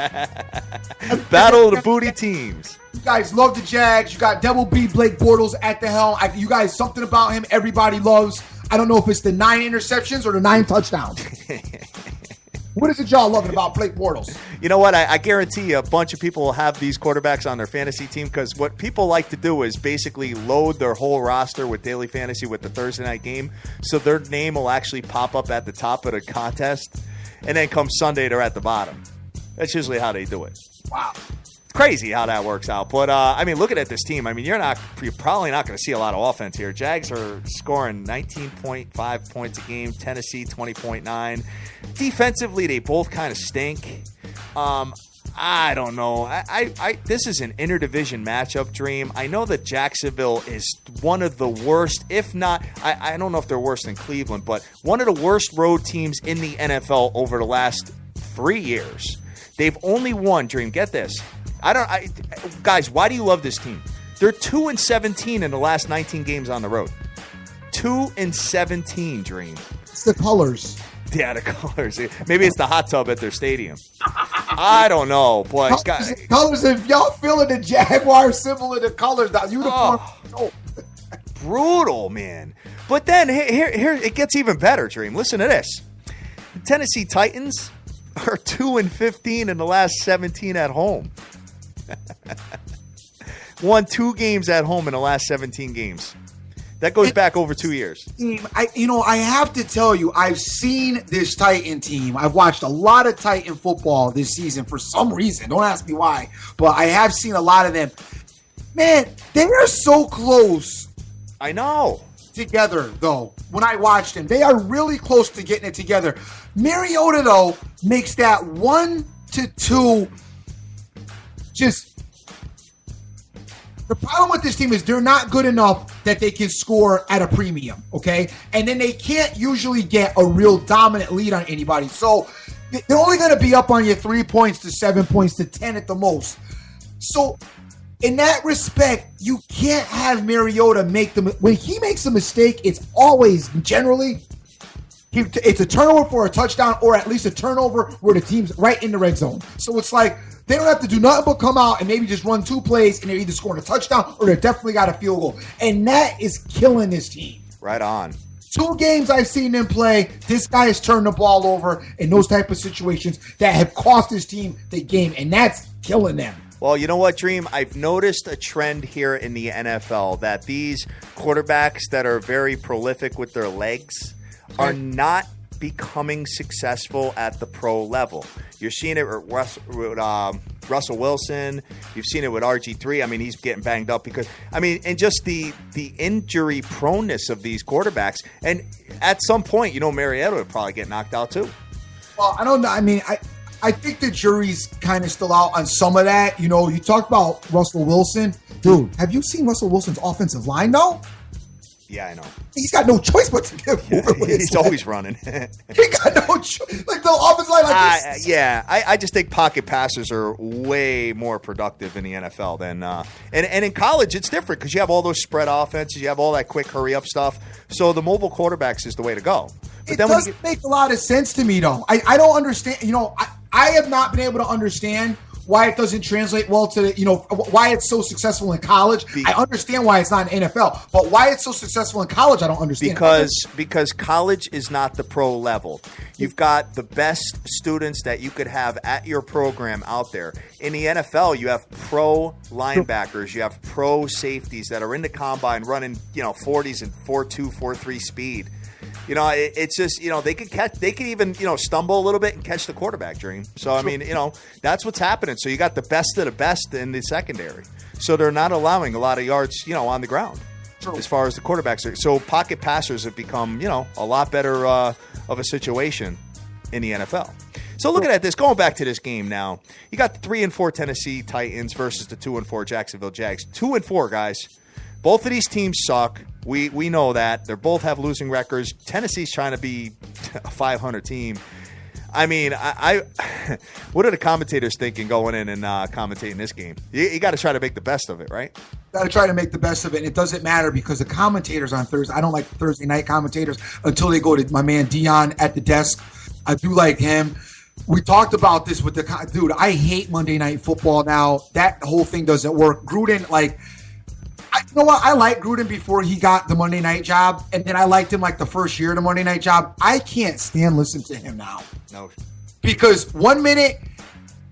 Battle of the booty teams. You guys love the Jags. You got Double B Blake Bortles at the helm. You guys, something about him everybody loves. I don't know if it's the 9 interceptions or the 9 touchdowns. What is it y'all loving about Blake Bortles? You know what? I guarantee a bunch of people will have these quarterbacks on their fantasy team because what people like to do is basically load their whole roster with daily fantasy with the Thursday night game, so their name will actually pop up at the top of the contest, and then come Sunday, they're at the bottom. That's usually how they do it. Wow. Crazy how that works out. But, looking at this team, you're probably not going to see a lot of offense here. Jags are scoring 19.5 points a game. Tennessee, 20.9. Defensively, they both kind of stink. I don't know. This is an interdivision matchup, Dream. I know that Jacksonville is one of the worst, if not, I don't know if they're worse than Cleveland, but one of the worst road teams in the NFL over the last 3 years. They've only won, Dream, get this. Guys, why do you love this team? They're 2-17 in the last 19 games on the road. 2-17, Dream. It's the colors. Yeah, the colors. Maybe it's the hot tub at their stadium. I don't know, but colors. If y'all feeling the Jaguar symbol in the colors, the uniform. Brutal, man. But then here it gets even better, Dream. Listen to this. The Tennessee Titans are 2-15 in the last 17 at home. Won 2 games at home in the last 17 games. That goes back over 2 years. I have to tell you, I've seen this Titan team. I've watched a lot of Titan football this season for some reason. Don't ask me why, but I have seen a lot of them. Man, they are so close I know. together, though. When I watched them, they are really close to getting it together. Mariota, though, makes that 1-2 just. The problem with this team is they're not good enough that they can score at a premium, okay? And then they can't usually get a real dominant lead on anybody. So they're only going to be up on you 3 points to 7 points to 10 at the most. So in that respect, you can't have Mariota make them. When he makes a mistake, it's always generally it's a turnover for a touchdown or at least a turnover where the team's right in the red zone. So it's like they don't have to do nothing but come out and maybe just run 2 plays and they're either scoring a touchdown or they're definitely got a field goal. And that is killing this team. Right on. 2 games I've seen them play, this guy has turned the ball over in those type of situations that have cost his team the game, and that's killing them. Well, you know what, Dream? I've noticed a trend here in the NFL that these quarterbacks that are very prolific with their legs are not becoming successful at the pro level. You're seeing it with Russell Wilson. You've seen it with RG3. I mean, he's getting banged up because, and just the injury proneness of these quarterbacks. And at some point, Mariota would probably get knocked out too. Well, I don't know. I think the jury's kind of still out on some of that. You talked about Russell Wilson. Dude, have you seen Russell Wilson's offensive line, though? Yeah, I know. He's got no choice but to get moving with He's always running. He got no choice. Like the offensive line. I just think pocket passers are way more productive in the NFL than and in college it's different because you have all those spread offenses, you have all that quick hurry up stuff. So the mobile quarterbacks is the way to go. But it doesn't make a lot of sense to me, though. I don't understand. I have not been able to understand why it doesn't translate well to, why it's so successful in college. I understand why it's not in NFL, but why it's so successful in college, I don't understand. Because college is not the pro level. You've got the best students that you could have at your program out there. In the NFL, you have pro linebackers, you have pro safeties that are in the combine running, 40s and 4.2, 4.3 speed. It's just, they could even, stumble a little bit and catch the quarterback, Dream. So, that's what's happening. So you got the best of the best in the secondary. So they're not allowing a lot of yards, on the ground as far as the quarterbacks are. So pocket passers have become, a lot better of a situation in the NFL. So looking at this, going back to this game now, you got the 3-4 Tennessee Titans versus the 2-4 Jacksonville Jags. 2-4, guys. Both of these teams suck. We know that. They both have losing records. Tennessee's trying to be a 500 team. I what are the commentators thinking going in and commentating this game? You got to try to make the best of it, right? Got to try to make the best of it. And it doesn't matter because the commentators on Thursday, I don't like Thursday night commentators until they go to my man Dion at the desk. I do like him. We talked about this with dude, I hate Monday Night Football now. That whole thing doesn't work. Gruden, you know what? I liked Gruden before he got the Monday night job, and then I liked him the first year of the Monday night job. I can't stand listening to him now. No. Because 1 minute,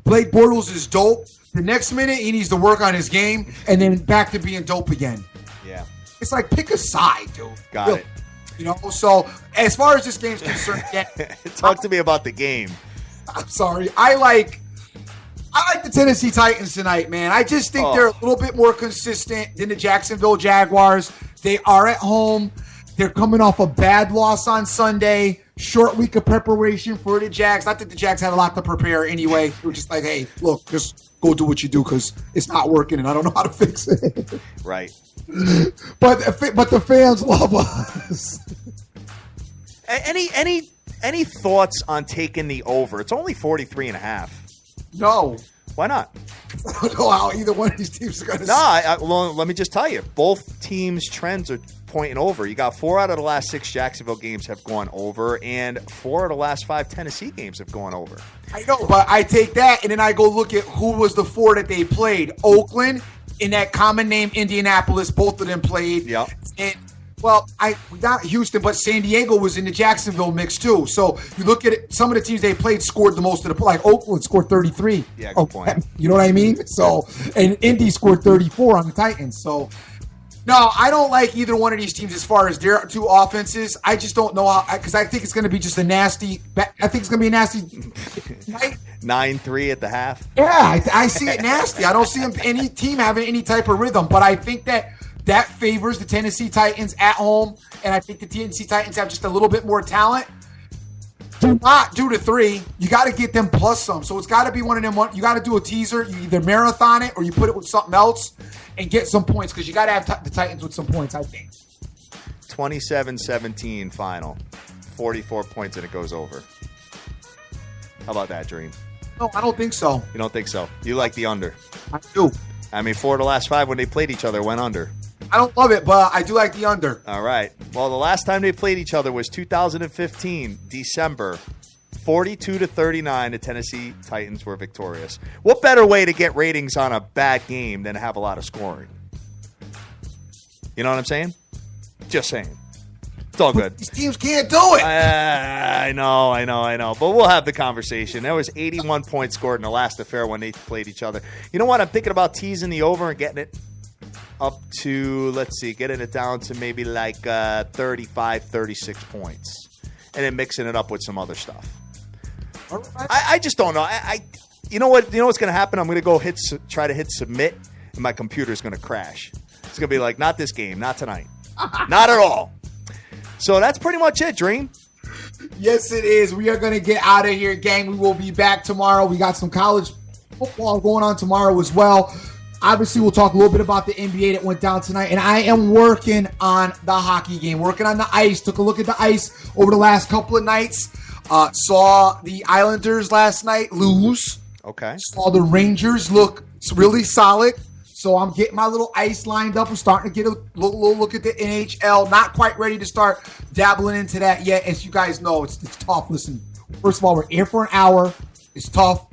Blake Bortles is dope. The next minute, he needs to work on his game, and then back to being dope again. Yeah. It's like, pick a side, dude. Got it. So as far as this game's concerned, talk to me about the game. I'm sorry. I like the Tennessee Titans tonight, man. I just think they're a little bit more consistent than the Jacksonville Jaguars. They are at home. They're coming off a bad loss on Sunday. Short week of preparation for the Jags. I think the Jags had a lot to prepare anyway. They were just like, hey, look, just go do what you do because it's not working and I don't know how to fix it. Right. But the fans love us. Any thoughts on taking the over? It's only 43.5. No. Why not? I don't know how either one of these teams are going to. Well, let me just tell you. Both teams' trends are pointing over. You got 4 out of the last 6 Jacksonville games have gone over, and 4 out of the last 5 Tennessee games have gone over. I know, but I take that, and then I go look at who was the 4 that they played. Oakland, in that common name, Indianapolis, both of them played. Yep. And we got Houston, but San Diego was in the Jacksonville mix too. So you look at it, some of the teams they played scored the most of the like Oakland scored 33. Yeah, good point. You know what I mean? So and Indy scored 34 on the Titans. So No, I don't like either one of these teams as far as their two offenses. I just don't know how, because I think it's going to be just a nasty. I think it's going to be a nasty night. 9-3 at the half. Yeah, I see it nasty. I don't see any team having any type of rhythm, but I think that favors the Tennessee Titans at home, and I think the Tennessee Titans have just a little bit more talent. Do not do the 3. You got to get them plus some. So it's got to be one of them. You got to do a teaser. You either marathon it or you put it with something else and get some points, because you got to have the Titans with some points, I think. 27-17 final. 44 points and it goes over. How about that, Dream? No, I don't think so. You don't think so? You like the under? I do. I mean, 4 of the last 5 when they played each other went under. I don't love it, but I do like the under. All right. Well, the last time they played each other was 2015, December. 42-39, the Tennessee Titans were victorious. What better way to get ratings on a bad game than to have a lot of scoring? You know what I'm saying? Just saying. It's all good. These teams can't do it. I know. But we'll have the conversation. There was 81 points scored in the last affair when they played each other. You know what? I'm thinking about teasing the over and getting it up to, getting it down to maybe like 35, 36 points. And then mixing it up with some other stuff. I just don't know. You know what? You know what's going to happen? I'm going to go try to hit submit, and my computer's going to crash. It's going to be like, not this game, not tonight. Not at all. So that's pretty much it, Dream. Yes, it is. We are going to get out of here, gang. We will be back tomorrow. We got some college football going on tomorrow as well. Obviously, we'll talk a little bit about the NBA that went down tonight. And I am working on the hockey game, working on the ice. Took a look at the ice over the last couple of nights. Saw the Islanders last night lose. Okay. Saw the Rangers look really solid. So I'm getting my little ice lined up. I'm starting to get a little look at the NHL. Not quite ready to start dabbling into that yet. As you guys know, it's tough. Listen, first of all, we're here for an hour. It's tough.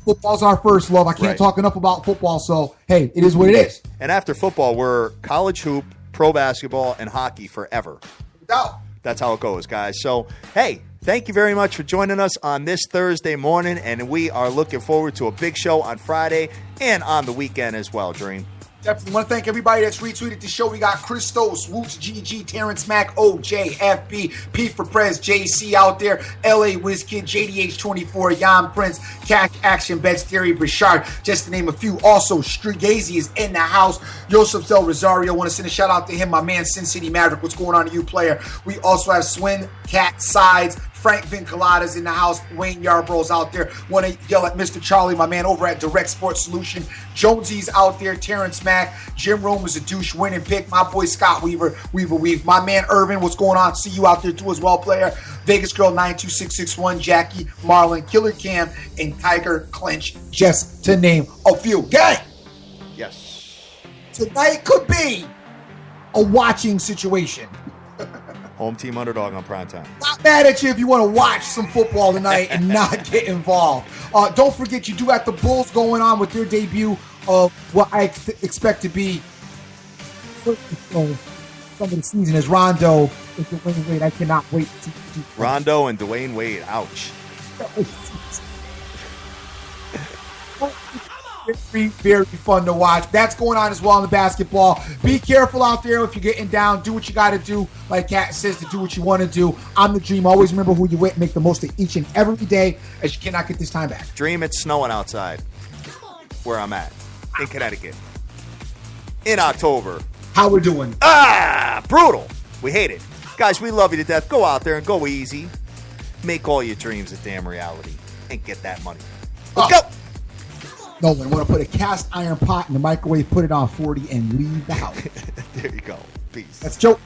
Football's our first love. I can't talk enough about football. So, hey, it is what it is. And after football, we're college hoop, pro basketball, and hockey forever. No. That's how it goes, guys. So, hey, thank you very much for joining us on this Thursday morning, and we are looking forward to a big show on Friday and on the weekend as well, Dream. Definitely want to thank everybody that's retweeted the show. We got Christos, Woots, GG, Terrence Mack, OJ, FB, P for Prez, JC out there, LA WizKid, JDH24, Jan Prince, Cash Action, Bets Theory, Bashard, just to name a few. Also, Strigazy is in the house. Joseph Del Rosario, want to send a shout out to him, my man, Sin City Maverick. What's going on to you, player? We also have Swin, Cat, Sides, Frank Vincolada's in the house. Wayne Yarbrough's out there. Want to yell at Mr. Charlie, my man over at Direct Sports Solution. Jonesy's out there. Terrence Mack. Jim Rome is a douche winning pick. My boy Scott Weaver. My man Irvin, what's going on? See you out there too as well, player. Vegas Girl 92661, Jackie, Marlon, Killer Cam, and Tiger Clinch, just to name a few. Gang! Yes. Tonight could be a watching situation. Home team underdog on primetime. Not mad at you if you want to watch some football tonight and not get involved. Don't forget, you do have the Bulls going on with their debut of what I expect to be some of the season is Rondo and Dwayne Wade. I cannot wait to Rondo and Dwayne Wade. Ouch. Very, very fun to watch. That's going on as well in the basketball. Be careful out there if you're getting down. Do what you got to do. Like Kat says, to do what you want to do. I'm the Dream. Always remember who you with. Make the most of each and every day, as you cannot get this time back. Dream, it's snowing outside where I'm at in Connecticut in October. How we're doing? Brutal. We hate it. Guys, we love you to death. Go out there and go easy. Make all your dreams a damn reality and get that money. Let's go. No one want to put a cast iron pot in the microwave, put it on 40, and leave the house. There you go. Peace. That's a joke.